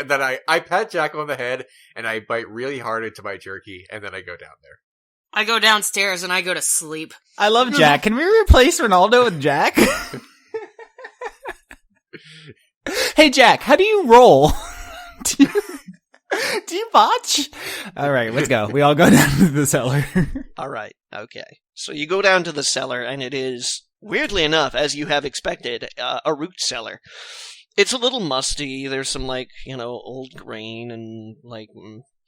Then I pat Jack on the head, and I bite really hard into my jerky, and then I go down there. I go downstairs and I go to sleep. I love Jack. Can we replace Rinaldo with Jack? Hey, Jack, how do you roll? Do you botch? All right, let's go. We all go down to the cellar. All right, okay. So you go down to the cellar, and it is, weirdly enough, as you have expected, a root cellar. It's a little musty. There's some, like, you know, old grain and, like,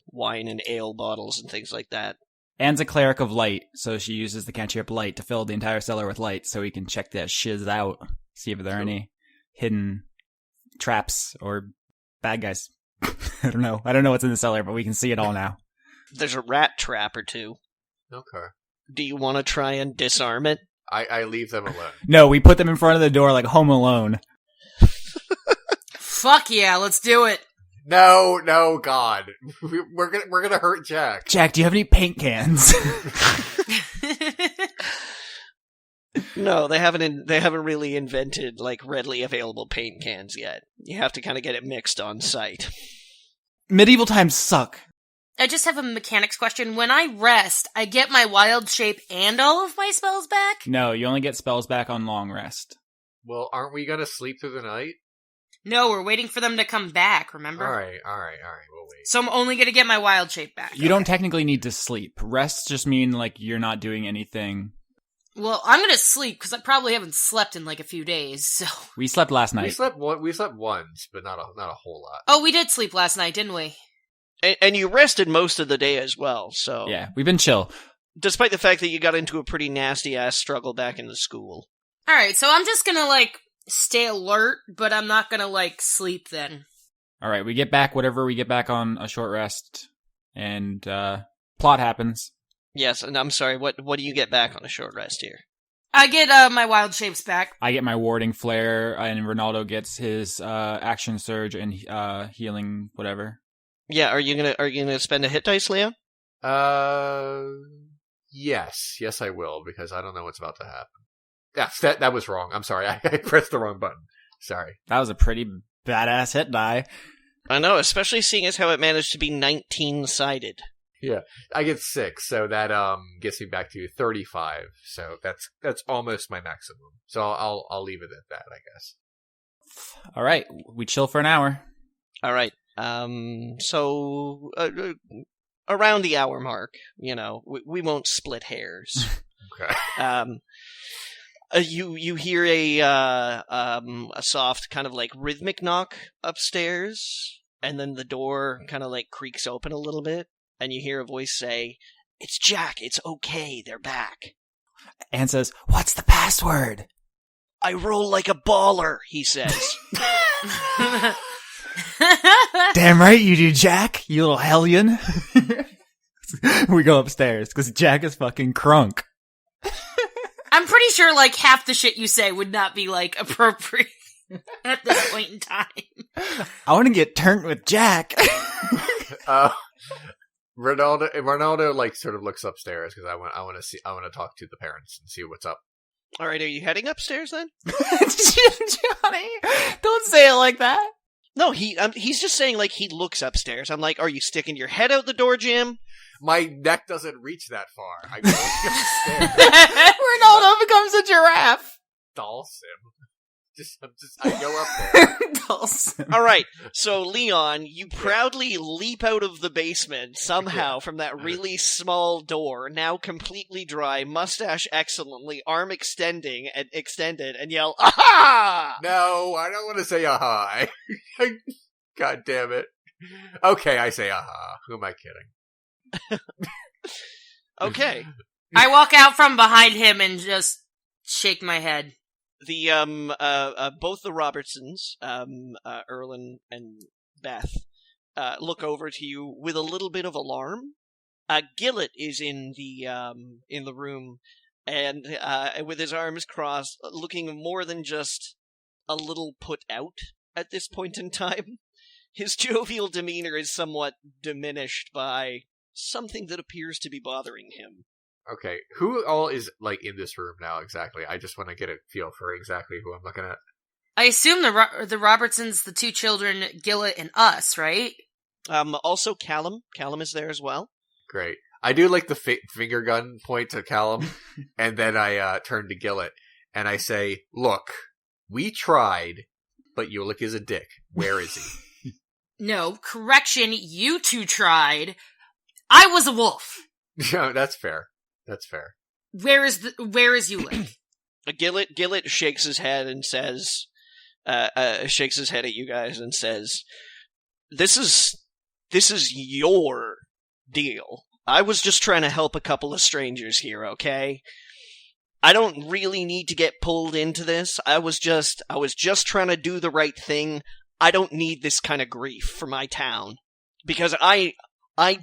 wine and ale bottles and things like that. Anne's a cleric of light, so she uses the cantrip light to fill the entire cellar with light so we can check that shiz out, see if there are any hidden traps or bad guys. I don't know what's in the cellar, but we can see it all now. There's a rat trap or two. Okay. Do you want to try and disarm it? I leave them alone. No, we put them in front of the door like Home Alone. Fuck yeah, let's do it. No, God. We're gonna hurt Jack. Jack, do you have any paint cans? No, they haven't really invented like readily available paint cans yet. You have to kind of get it mixed on site. Medieval times suck. I just have a mechanics question. When I rest, I get my wild shape and all of my spells back? No, you only get spells back on long rest. Well, aren't we gonna sleep through the night? No, we're waiting for them to come back, remember? Alright, we'll wait. So I'm only gonna get my wild shape back. You don't technically need to sleep. Rests just mean like you're not doing anything. Well, I'm gonna sleep, because I probably haven't slept in like a few days, so... We slept last night. We slept once, but not a whole lot. Oh, we did sleep last night, didn't we? And you rested most of the day as well, so... Yeah, we've been chill. Despite the fact that you got into a pretty nasty-ass struggle back in the school. Alright, so I'm just gonna, like, stay alert, but I'm not gonna, like, sleep then. Alright, we get back whatever we get back on a short rest, and, plot happens. Yes, and I'm sorry, what do you get back on a short rest here? I get, my wild shapes back. I get my warding flare, and Rinaldo gets his, action surge and, healing whatever. Yeah, are you gonna spend a hit dice, Leo? Yes, I will, because I don't know what's about to happen. That was wrong. I'm sorry, I pressed the wrong button. Sorry. That was a pretty badass hit die. I know, especially seeing as how it managed to be 19-sided. Yeah, I get 6, so that gets me back to 35. So that's almost my maximum. So I'll leave it at that, I guess. All right, we chill for an hour. All right. So around the hour mark, we won't split hairs. Okay. You hear a soft kind of like rhythmic knock upstairs, and then the door kind of like creaks open a little bit, and you hear a voice say, "It's Jack. It's okay. They're back." Anne says, "What's the password?" "I roll like a baller," he says. Damn right you do, Jack, you little hellion. We go upstairs, because Jack is fucking crunk. I'm pretty sure, like, half the shit you say would not be, like, appropriate at this point in time. I want to get turned with Jack. Rinaldo, like, sort of looks upstairs, because I want to talk to the parents and see what's up. All right, are you heading upstairs then? Johnny, don't say it like that. No, he's just saying, like, he looks upstairs. I'm like, are you sticking your head out the door, Jim? My neck doesn't reach that far. I go upstairs. Rinaldo becomes a giraffe. Dawson. I go up there. Dawson. All right, so Leon, you proudly leap out of the basement somehow from that really small door, now completely dry, mustache excellently, arm extended, and yell, "Aha!" No, I don't want to say aha. God damn it. Okay, I say aha. Who am I kidding? Okay. I walk out from behind him and just shake my head. The both the Robertsons, Erlen and Beth, look over to you with a little bit of alarm. Gillet is in the room, and with his arms crossed, looking more than just a little put out at this point in time. His jovial demeanor is somewhat diminished by something that appears to be bothering him. Okay, who all is, like, in this room now exactly? I just want to get a feel for exactly who I'm looking at. I assume the Robertsons, the 2 children, Gillet, and us, right? Also Callum. Callum is there as well. Great. I do like the finger gun point to Callum, and then I turn to Gillet, and I say, "Look, we tried, but Ulick is a dick. Where is he?" No, correction, you 2 tried. I was a wolf. No, that's fair. That's fair. Where is Ulick? Gillet shakes his head and says, shakes his head at you guys and says, This is your deal. I was just trying to help a couple of strangers here, okay? I don't really need to get pulled into this. I was just trying to do the right thing. I don't need this kind of grief for my town. Because I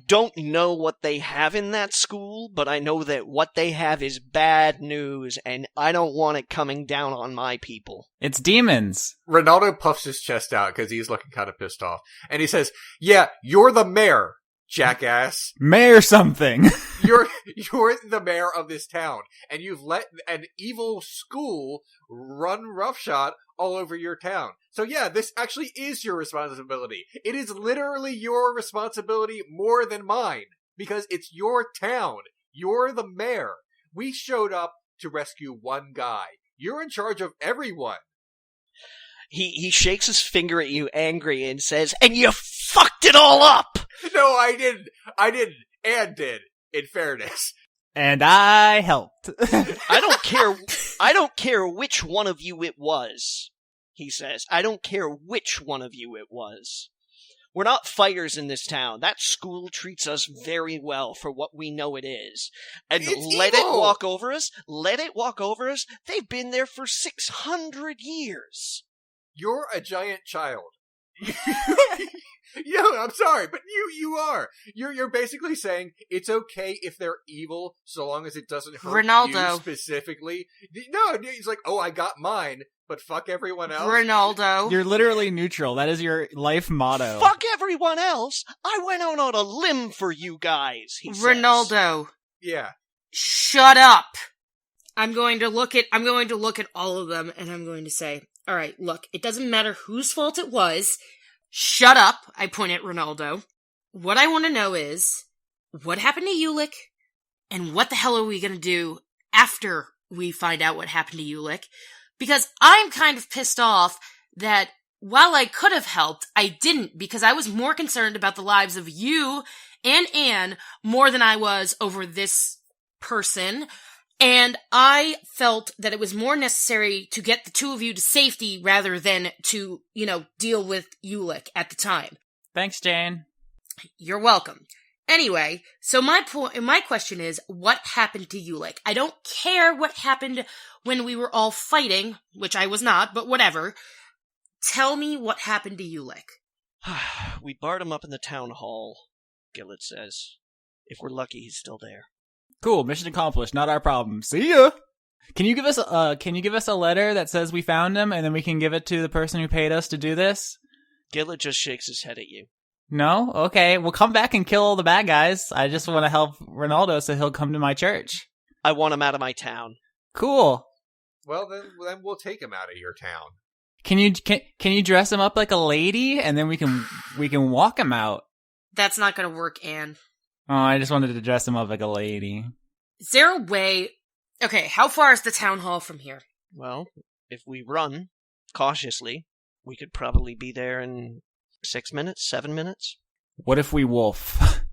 don't know what they have in that school, but I know that what they have is bad news, and I don't want it coming down on my people. It's demons. Rinaldo puffs his chest out because he's looking kind of pissed off. And he says, "Yeah, you're the mayor, jackass. Mayor something." You're the mayor of this town, and you've let an evil school run roughshod all over your town. So yeah, this actually is your responsibility. It is literally your responsibility more than mine, because it's your town. You're the mayor. We showed up to rescue one guy. You're in charge of everyone. He shakes his finger at you angry and says, "And you fucked it all up!" No, I didn't. Anne did. In fairness. And I helped. I don't care which one of you it was, he says. I don't care which one of you it was. We're not fighters in this town. That school treats us very well for what we know it is. And let it walk over us. Let it walk over us. They've been there for 600 years. You're a giant child. I'm sorry, but you are. You're basically saying it's okay if they're evil so long as it doesn't hurt Rinaldo. you specifically. No, he's like, "Oh, I got mine, but fuck everyone else." Rinaldo. You're literally neutral. That is your life motto. Fuck everyone else. I went out on a limb for you guys, he says. Rinaldo. Yeah. Shut up. I'm going to look at all of them and I'm going to say, "All right, look, it doesn't matter whose fault it was. Shut up," I point at Rinaldo. "What I want to know is, what happened to Ulick, and what the hell are we gonna do after we find out what happened to Ulick? Because I'm kind of pissed off that while I could have helped, I didn't, because I was more concerned about the lives of you and Anne more than I was over this person. And I felt that it was more necessary to get the two of you to safety rather than to, deal with Ulick at the time. Thanks, Jayne. You're welcome. Anyway, so my question is, what happened to Ulick? I don't care what happened when we were all fighting, which I was not, but whatever. Tell me what happened to Ulick. We barred him up in the town hall, Gillet says. If we're lucky, he's still there. Cool, mission accomplished. Not our problem. See ya. Can you give us a letter that says we found him, and then we can give it to the person who paid us to do this? Gillet just shakes his head at you. No? Okay, we'll come back and kill all the bad guys. I just want to help Rinaldo so he'll come to my church. I want him out of my town. Cool. Well, then we'll take him out of your town. Can you dress him up like a lady, and then we can walk him out? That's not gonna work, Anne. Oh, I just wanted to dress him up like a lady. Is there a way... Okay, how far is the town hall from here? Well, if we run cautiously, we could probably be there in 6 minutes, 7 minutes. What if we wolf?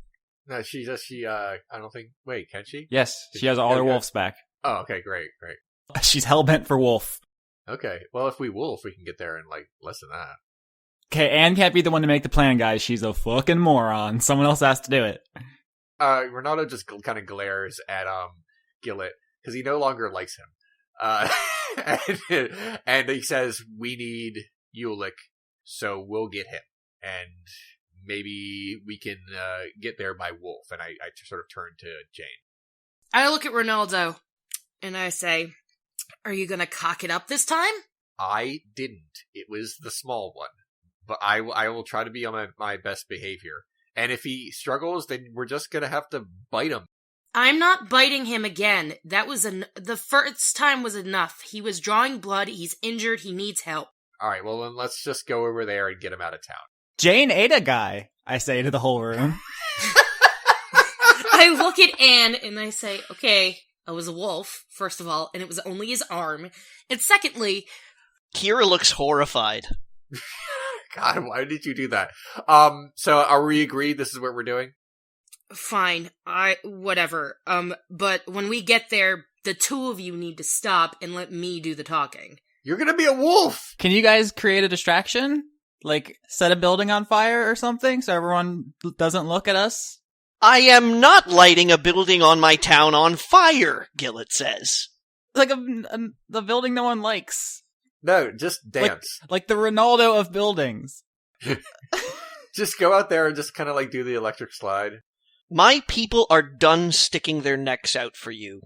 No, I don't think... Wait, can she? Yes, she has all her wolves back. Oh, okay, great. She's hellbent for wolf. Okay, well, if we wolf, we can get there in, less than that. Okay, Anne can't be the one to make the plan, guys. She's a fucking moron. Someone else has to do it. Rinaldo just kind of glares at Gillet because he no longer likes him. And he says, "We need Ulick, so we'll get him, and maybe we can get there by wolf." And I sort of turn to Jayne. I look at Rinaldo and I say, "Are you gonna cock it up this time?" I didn't. It was the small one, but I will try to be on my best behavior. And if he struggles, then we're just gonna have to bite him. I'm not biting him again. That was the first time was enough. He was drawing blood. He's injured. He needs help. All right, well then let's just go over there and get him out of town. Jayne ate a guy, I say to the whole room. I look at Anne and I say, okay, I was a wolf, first of all, and it was only his arm. And secondly... Kira looks horrified. God, why did you do that? So are we agreed this is what we're doing? Fine. Whatever. But when we get there, the two of you need to stop and let me do the talking. You're gonna be a wolf! Can you guys create a distraction? Like, set a building on fire or something so everyone doesn't look at us? I am not lighting a building on my town on fire, Gillet says. Like the building no one likes. No, just dance. Like the Rinaldo of buildings. Just go out there and just kind of do the electric slide. My people are done sticking their necks out for you,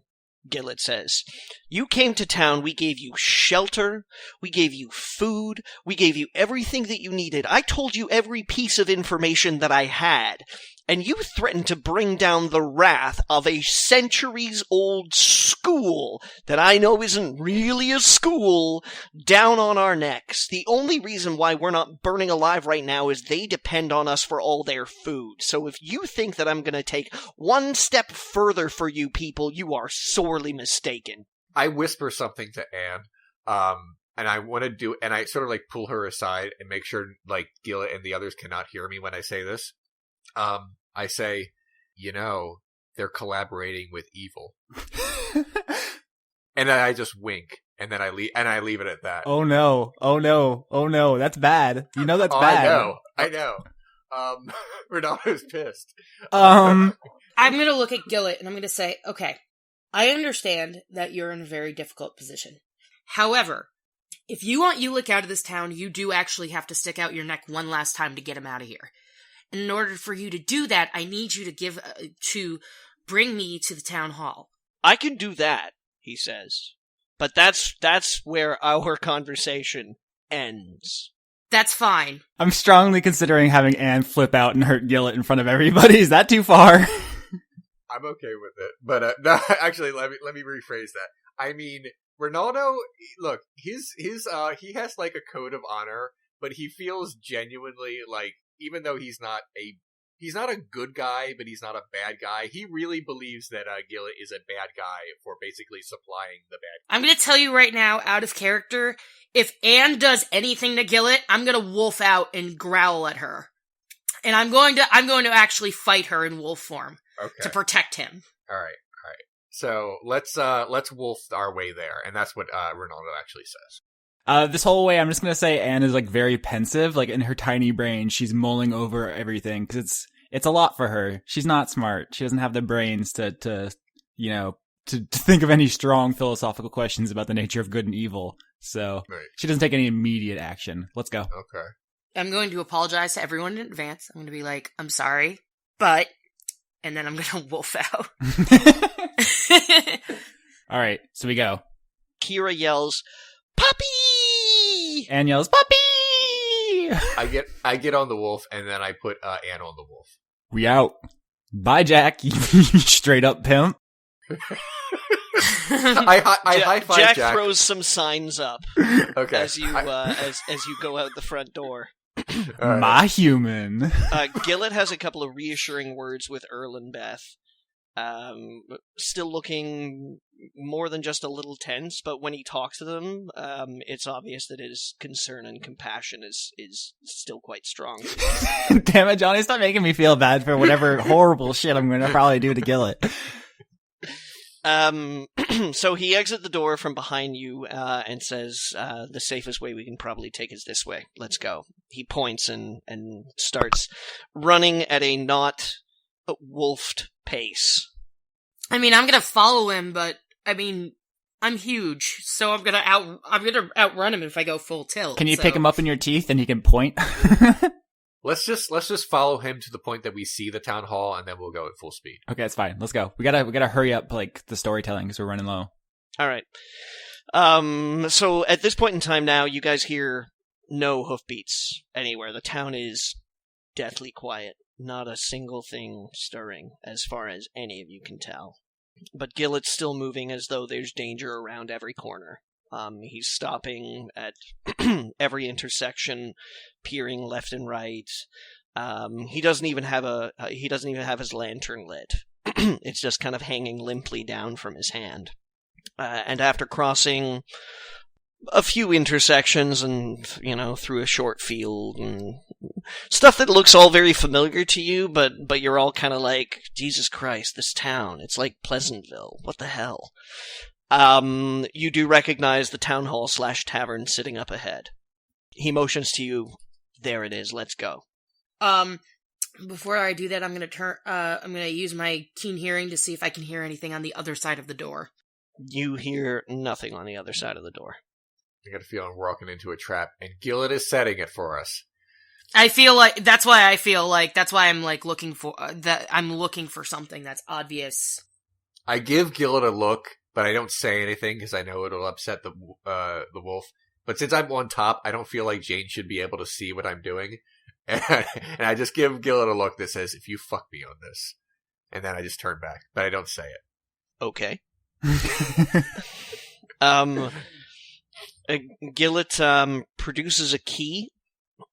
Gillet says. You came to town, we gave you shelter, we gave you food, we gave you everything that you needed. I told you every piece of information that I had. And you threatened to bring down the wrath of a centuries-old school that I know isn't really a school down on our necks. The only reason why we're not burning alive right now is they depend on us for all their food. So if you think that I'm going to take one step further for you people, you are sorely mistaken. I whisper something to Anne, and I want to do, and I sort of pull her aside and make sure Gillet and the others cannot hear me when I say this. I say, they're collaborating with evil. And then I just wink, and then I leave it at that. Oh no, that's bad. That's bad. I know. Rinaldo's pissed. I'm gonna look at Gillet and I'm gonna say, okay, I understand that you're in a very difficult position. However, if you want Ulick out of this town, you do actually have to stick out your neck one last time to get him out of here. And in order for you to do that, I need you to bring me to the town hall. I can do that, he says. But that's where our conversation ends. That's fine. I'm strongly considering having Anne flip out and hurt Gillet in front of everybody. Is that too far? I'm okay with it. But no, actually, let me rephrase that. I mean, Rinaldo, look, he has a code of honor, but he feels genuinely even though he's he's not a good guy, but he's not a bad guy. He really believes that Gillet is a bad guy for basically supplying the bad. I'm gonna tell you right now, out of character, if Anne does anything to Gillet, I'm gonna wolf out and growl at her. And I'm going to actually fight her in wolf form to protect him. All right. So let's wolf our way there, and that's what Rinaldo actually says. This whole way, I'm just gonna say Anne is like very pensive. Like in her tiny brain, she's mulling over everything because it's a lot for her. She's not smart. She doesn't have the brains to think of any strong philosophical questions about the nature of good and evil. So she doesn't take any immediate action. Let's go. Okay. I'm going to apologize to everyone in advance. I'm going to be like, I'm sorry, but, and then I'm going to wolf out. All right, so we go. Kira yells, "Puppy!" Anne yells, "Puppy!" I get on the wolf, and then I put Anne on the wolf. We out. Bye, Jack. You straight up pimp. I high five Jack. Jack throws some signs up. Okay. As you as you go out the front door. Right. My human. Gillet has a couple of reassuring words with Earl and Beth. Still looking more than just a little tense, but when he talks to them, it's obvious that his concern and compassion is still quite strong. Damn it, Johnny, stop making me feel bad for whatever horrible shit I'm going to probably do to Gillet. So he exits the door from behind you, and says, the safest way we can probably take is this way. Let's go. He points and starts running at a not wolfed pace. I mean, I'm gonna follow him, but, I mean, I'm huge, so I'm gonna outrun him if I go full tilt. Can you pick him up in your teeth and he can point? Let's just follow him to the point that we see the town hall, and then we'll go at full speed. Okay, that's fine. Let's go. We gotta hurry up, like, the storytelling, because we're running low. All right. So at this point in time now, you guys hear no hoofbeats anywhere. The town is deathly quiet. Not a single thing stirring, as far as any of you can tell. But Gillet's still moving as though there's danger around every corner. He's stopping at every intersection, peering left and right. He doesn't even have his lantern lit. It's just kind of hanging limply down from his hand. And after crossing a few intersections and, through a short field and stuff that looks all very familiar to you, but you're all kind of like, Jesus Christ, this town, it's like Pleasantville. What the hell? You do recognize the town hall / tavern sitting up ahead. He motions to you. There it is. Let's go. Before I do that, I'm gonna use my keen hearing to see if I can hear anything on the other side of the door. You hear nothing on the other side of the door. I got a feeling we're walking into a trap, and Gillet is setting it for us. That's why I'm like looking for that. I'm looking for something that's obvious. I give Gillet a look, but I don't say anything because I know it'll upset the wolf. But since I'm on top, I don't feel like Jayne should be able to see what I'm doing, and I just give Gillet a look that says, "If you fuck me on this," and then I just turn back, but I don't say it. Okay. Gillet produces a key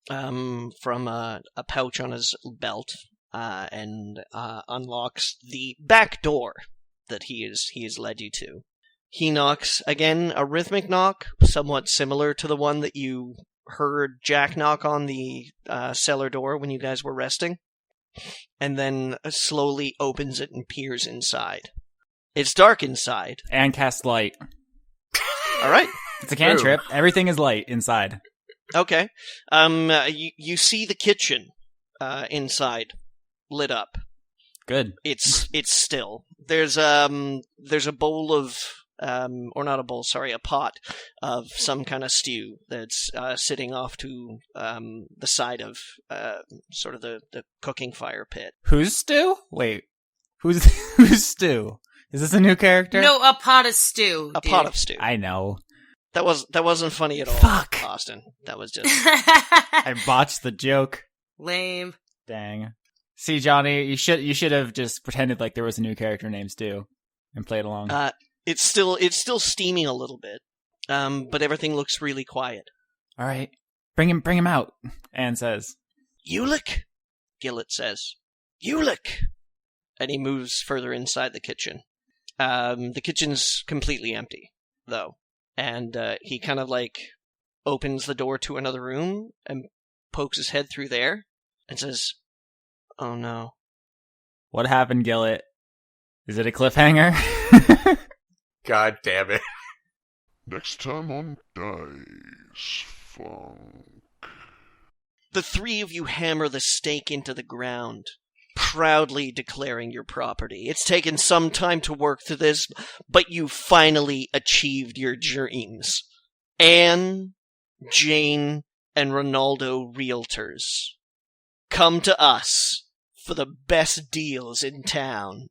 from a pouch on his belt and unlocks the back door that he has led you to. He knocks, again, a rhythmic knock, somewhat similar to the one that you heard Jack knock on the cellar door when you guys were resting, and then slowly opens it and peers inside. It's dark inside. And cast light. All right. It's a cantrip. Everything is light inside. Okay. You see the kitchen inside lit up. Good. It's still. There's a bowl of or not a bowl, sorry, a pot of some kind of stew that's sitting off to the side of sort of the cooking fire pit. Whose stew? Wait. Whose stew? Is this a new character? No, a pot of stew. A pot of stew. I know. That wasn't funny at all. Fuck. Austin. That was just I botched the joke. Lame. Dang. See, Johnny, you should have just pretended like there was a new character named Stu and played along. It's still steaming a little bit. But everything looks really quiet. All right. Bring him out, Anne says. Ulick, Gillet says. Ulick! And he moves further inside the kitchen. The kitchen's completely empty, though. And he kind of opens the door to another room and pokes his head through there and says, "Oh no." What happened, Gillet? Is it a cliffhanger? God damn it. Next time on Dice Funk. The three of you hammer the stake into the ground, proudly declaring your property. It's taken some time to work through this, but you finally achieved your dreams. Anne, Jayne, and Rinaldo Realtors. Come to us for the best deals in town.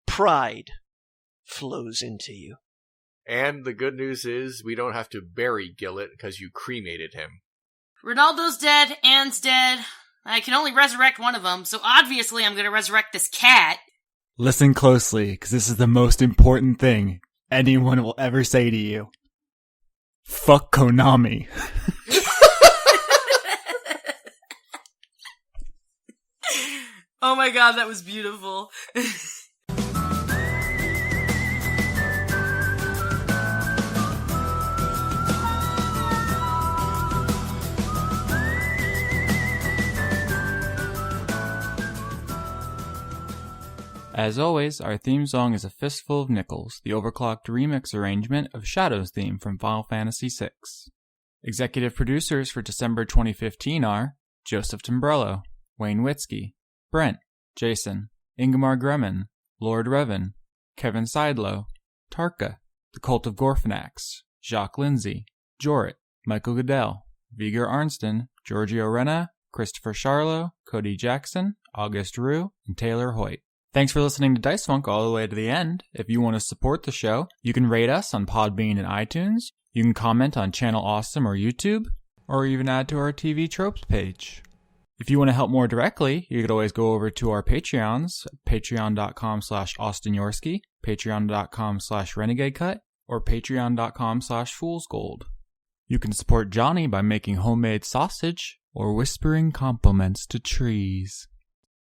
Pride flows into you. And the good news is we don't have to bury Gillet because you cremated him. Rinaldo's dead, Anne's dead. I can only resurrect one of them, so obviously I'm gonna resurrect this cat. Listen closely, because this is the most important thing anyone will ever say to you. Fuck Konami. Oh my god, that was beautiful. As always, our theme song is A Fistful of Nickels, the overclocked remix arrangement of Shadow's theme from Final Fantasy VI. Executive producers for December 2015 are Joseph Timbrello, Wayne Witzke, Brent, Jason, Ingmar Gremmen, Lord Revan, Kevin Seidlow, Tarka, The Cult of Gorfanax, Jacques Lindsay, Jorrit, Michael Goodell, Viger Arnston, Giorgio Renna, Christopher Charlo, Cody Jackson, August Rue, and Taylor Hoyt. Thanks for listening to Dice Funk all the way to the end. If you want to support the show, you can rate us on Podbean and iTunes, you can comment on Channel Awesome or YouTube, or even add to our TV Tropes page. If you want to help more directly, you could always go over to our Patreons, patreon.com/AustinYorsky, patreon.com/RenegadeCut, or patreon.com/FoolsGold. You can support Johnny by making homemade sausage or whispering compliments to trees.